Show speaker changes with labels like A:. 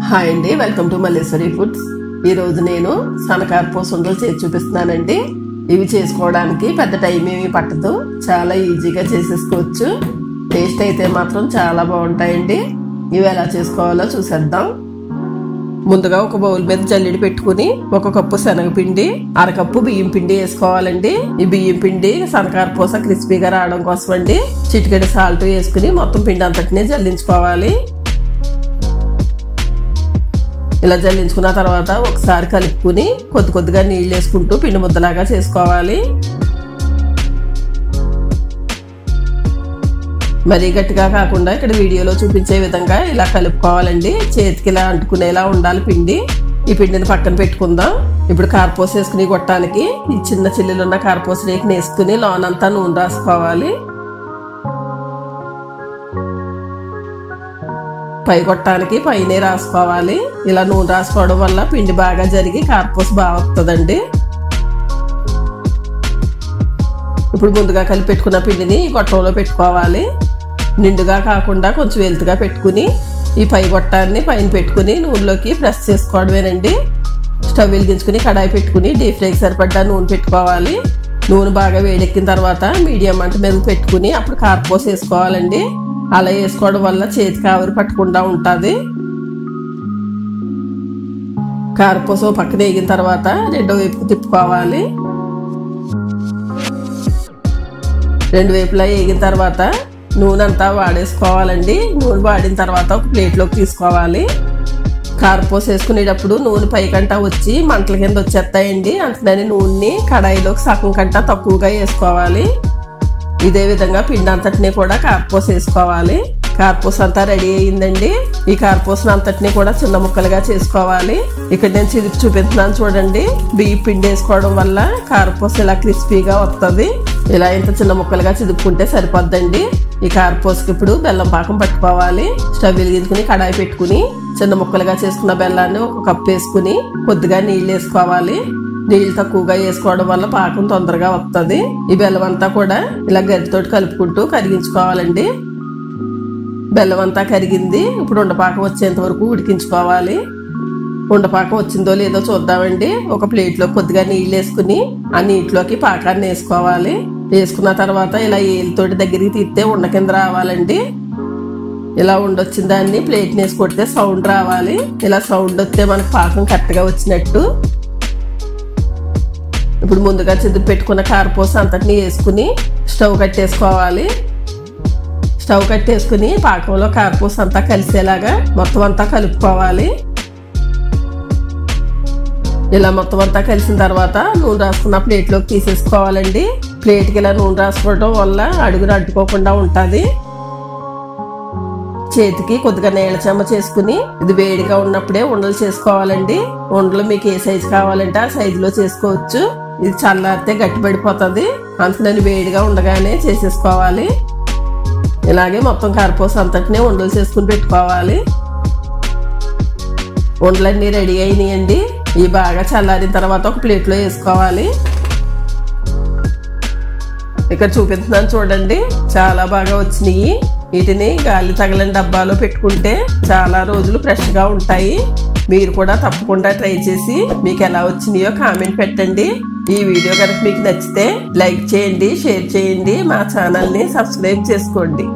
A: Hi అండి, welcome to Malleswari foods. ఈరోజు నేను సన్న కారపూస ఉండలు చేసి చూపిస్తున్నానండి. ఇవి చేసుకోవడానికి పెద్ద టైం ఏమీ పట్టదు, చాలా ఈజీగా చేసేసుకోవచ్చు. టేస్ట్ అయితే మాత్రం చాలా బాగుంటాయండి. ఇవి ఎలా చేసుకోవాలో చూసేద్దాం. ముందుగా ఒక బౌల్ మీద జల్లెడి పెట్టుకుని 1 కప్పు శనగపిండి, 1/2 కప్పు బియ్యం పిండి వేసుకోవాలండి. ఈ బియ్యం పిండి సన్న కారపూస క్రిస్పీగా రావడం కోసం అండి. చిటికెడు సాల్ట్ వేసుకుని మొత్తం పిండి అంతటిని జల్లించుకోవాలి. ఇలా జల్లించుకున్న తర్వాత ఒకసారి కలుపుకుని కొద్ది కొద్దిగా నీళ్ళు వేసుకుంటూ పిండి ముద్దలాగా చేసుకోవాలి. మరీ గట్టిగా కాకుండా ఇక్కడ వీడియోలో చూపించే విధంగా ఇలా కలుపుకోవాలండి. చేతికి ఇలా అంటుకునేలా ఉండాలి పిండి. ఈ పిండిని పక్కన పెట్టుకుందాం. ఇప్పుడు కారపూస వేసుకుని కొట్టడానికి ఈ చిన్న చిల్లులున్న కారపూస రేకుని వేసుకుని లోనంతా నూనె రాసుకోవాలి. పై కొట్టడానికి పైనే రాసుకోవాలి. ఇలా నూనె రాసుకోవడం వల్ల పిండి బాగా జరిగి కారపూస బాగా వస్తుందండి. ఇప్పుడు ముందుగా కలిపి పెట్టుకున్న పిండిని గొట్టంలో పెట్టుకోవాలి. నిండుగా కాకుండా కొంచెం వెలుతుగా పెట్టుకుని ఈ పై గొట్టాన్ని పైన పెట్టుకుని నూనెలోకి ప్రెస్ చేసుకోవడమేనండి. స్టవ్ వెలిగించుకుని కడాయి పెట్టుకుని డీప్ ఫ్రైకి సరిపడ్డా నూనె పెట్టుకోవాలి. నూనె బాగా వేడెక్కిన తర్వాత మీడియం మంట మీద పెట్టుకుని అప్పుడు కారపూస వేసుకోవాలండి. అలా వేసుకోవడం వల్ల చేతికి ఆవిరి పట్టకుండా ఉంటుంది. కారపూస పక్కన వేగిన తర్వాత రెండో వైపుకు తిప్పుకోవాలి. రెండు వైపులా వేగిన తర్వాత నూనె అంతా వాడేసుకోవాలండి. నూనె వాడిన తర్వాత ఒక ప్లేట్లోకి తీసుకోవాలి. కారపూస వేసుకునేటప్పుడు నూనె పైకంటా వచ్చి మంటల కింద వచ్చేస్తాయండి. అందుకని నూనెని కడాయిలోకి సగం కంటా తక్కువగా వేసుకోవాలి. ఇదే విధంగా పిండి అంతటిని కూడా కారపూస వేసుకోవాలి. కారపూస అంతా రెడీ అయ్యిందండి. ఈ కారపూసను అంతటిని కూడా చిన్న ముక్కలుగా చేసుకోవాలి. ఇక్కడ నేను చిదిపి చూపిస్తున్నాను చూడండి. బియ్యం పిండి వేసుకోవడం వల్ల కారపూస ఇలా క్రిస్పీగా వస్తుంది. ఇలా ఇంత చిన్న ముక్కలుగా చిదుపుకుంటే సరిపోద్దండి. ఈ కారపూసకి ఇప్పుడు బెల్లం పాకం పట్టుకోవాలి. స్టవ్ వెలిగించుకుని కడాయి పెట్టుకుని చిన్న ముక్కలుగా చేసుకున్న బెల్లాన్ని 1 కప్పు వేసుకుని కొద్దిగా నీళ్ళు వేసుకోవాలి. నీళ్ళు తక్కువగా వేసుకోవడం వల్ల పాకం తొందరగా వస్తుంది. ఈ బెల్లం అంతా కూడా ఇలా గరిటెతోటి కలుపుకుంటూ కరిగించుకోవాలండి. బెల్లం అంతా కరిగింది. ఇప్పుడు ఉండపాకం వచ్చేంత వరకు ఉడికించుకోవాలి. ఉండపాకం వచ్చిందో లేదో చూద్దామండి. ఒక ప్లేట్లో కొద్దిగా నీళ్ళు వేసుకుని ఆ నీటిలోకి పాకాన్ని వేసుకోవాలి. వేసుకున్న తర్వాత ఇలా ఏలుతోటి దగ్గరికి తీస్తే ఉండ కింద రావాలండి. ఇలా ఉండొచ్చిన దాన్ని ప్లేట్ని వేసి కొడితే సౌండ్ రావాలి. ఇలా సౌండ్ వస్తే మనకు పాకం కరెక్ట్గా వచ్చినట్టు. ఇప్పుడు ముందుగా చిదిపి పెట్టుకున్న కారపూస అంతటిని వేసుకుని స్టవ్ కట్టేసుకోవాలి. స్టవ్ కట్టేసుకుని పాకంలో కారపూస అంతా కలిసేలాగా మొత్తం అంతా కలుపుకోవాలి. ఇలా మొత్తం అంతా కలిసిన తర్వాత నూనె రాసుకున్న ప్లేట్లోకి తీసేసుకోవాలండి. ప్లేట్కి ఇలా నూనె రాసుకోవడం వల్ల అడుగున అడ్డుకోకుండా ఉంటుంది. చేతికి కొద్దిగా నీళ్ళ చెమ్మ చేసుకుని ఇది వేడిగా ఉన్నప్పుడే ఉండలు చేసుకోవాలండి. ఉండలు మీకు ఏ సైజు కావాలంటే ఆ సైజులో చేసుకోవచ్చు. ఇది చల్లారితే గట్టిపడిపోతుంది. అందుకని వేడిగా ఉండగానే చేసేసుకోవాలి. ఇలాగే మొత్తం కారపూస అంతటినే ఉండలు చేసుకుని పెట్టుకోవాలి. ఉండలన్నీ రెడీ అయినాయండి. ఇవి బాగా చల్లారిన తర్వాత ఒక ప్లేట్లో వేసుకోవాలి. ఇక్కడ చూపిస్తున్నాను చూడండి, చాలా బాగా వచ్చినాయి. వీటిని గాలి తగలని డబ్బాలో పెట్టుకుంటే చాలా రోజులు ఫ్రెష్గా ఉంటాయి. మీరు కూడా తప్పకుండా ట్రై చేసి మీకు ఎలా వచ్చినాయో కామెంట్ పెట్టండి. ఈ వీడియో కనుక మీకు నచ్చితే లైక్ చేయండి, షేర్ చేయండి, మా ఛానల్ని సబ్స్క్రైబ్ చేసుకోండి.